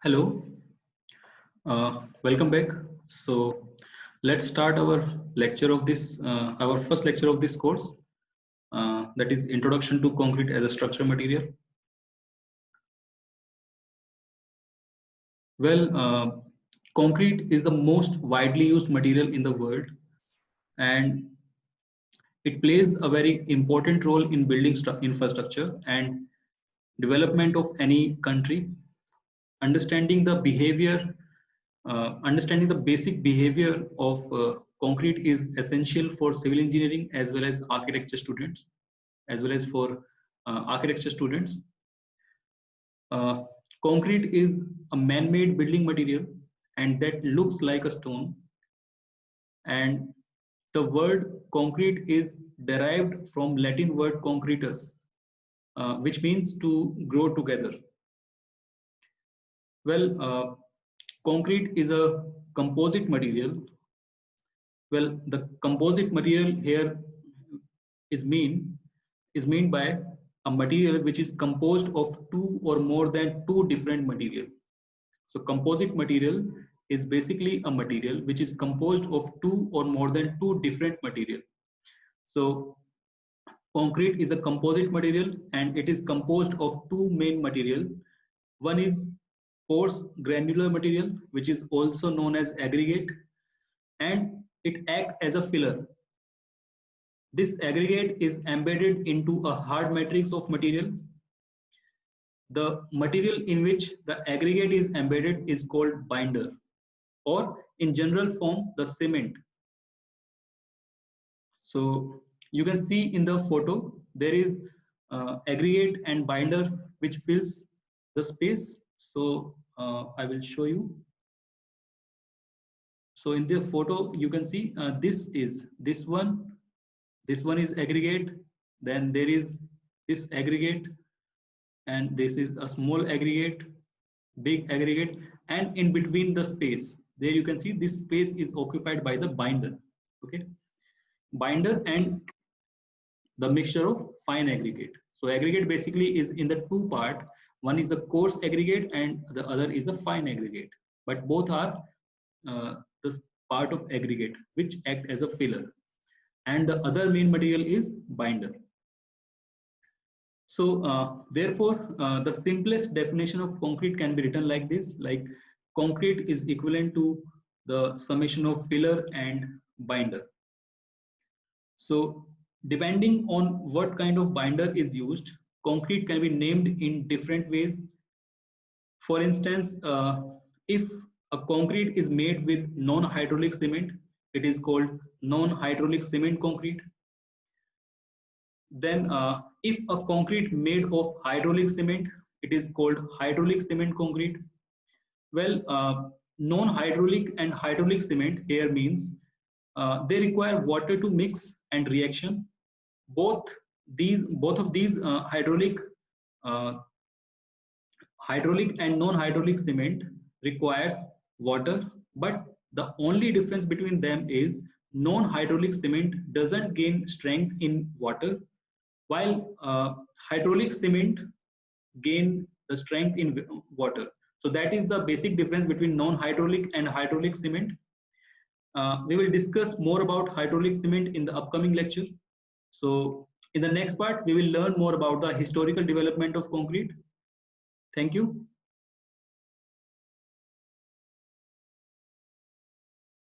Hello, welcome back. So let's start our lecture of this, our first lecture of this course, that is Introduction to Concrete as a Structure Material. Well, concrete is the most widely used material in the world, and it plays a very important role in building infrastructure and development of any country. Understanding the behavior Understanding the basic behavior of concrete is essential for civil engineering as well as architecture students, as well as for architecture students. Uh, Concrete is a man-made building material and that looks like a stone. And the word concrete is derived from Latin word concretus, which means to grow together. Well, concrete is a composite material. Well, the composite material here is mean by a material which is composed of two or more than two different material. So composite material is basically a material which is composed of two or more than two different material. So concrete is a composite material and it is composed of two main material. One is coarse granular material, which is also known as aggregate, and it acts as a filler. This aggregate is embedded into a hard matrix of material. The material in which the aggregate is embedded is called binder, or in general form, the cement. So you can see in the photo, there is aggregate and binder which fills the space. So I will show you. So in the photo, you can see this one is aggregate, then there is this aggregate, and this is a small aggregate, big aggregate, and in between the space, there you can see this space is occupied by the binder. Okay, binder and the mixture of fine aggregate. So aggregate basically is in the two part. One is the coarse aggregate and the other is the fine aggregate, but both are the part of aggregate which act as a filler, and the other main material is binder. So therefore, the simplest definition of concrete can be written like this, like concrete is equivalent to the summation of filler and binder. So depending on what kind of binder is used, concrete can be named in different ways. For instance, if a concrete is made with non-hydraulic cement, it is called non-hydraulic cement concrete. Then if a concrete made of hydraulic cement, it is called hydraulic cement concrete. Well, non-hydraulic and hydraulic cement here means they require water to mix and reaction. Both of these hydraulic and non-hydraulic cement requires water, but the only difference between them is non-hydraulic cement doesn't gain strength in water, while hydraulic cement gain the strength in water. So that is the basic difference between non-hydraulic and hydraulic cement. We will discuss more about hydraulic cement in the upcoming lecture. So in the next part, we will learn more about the historical development of concrete. Thank you.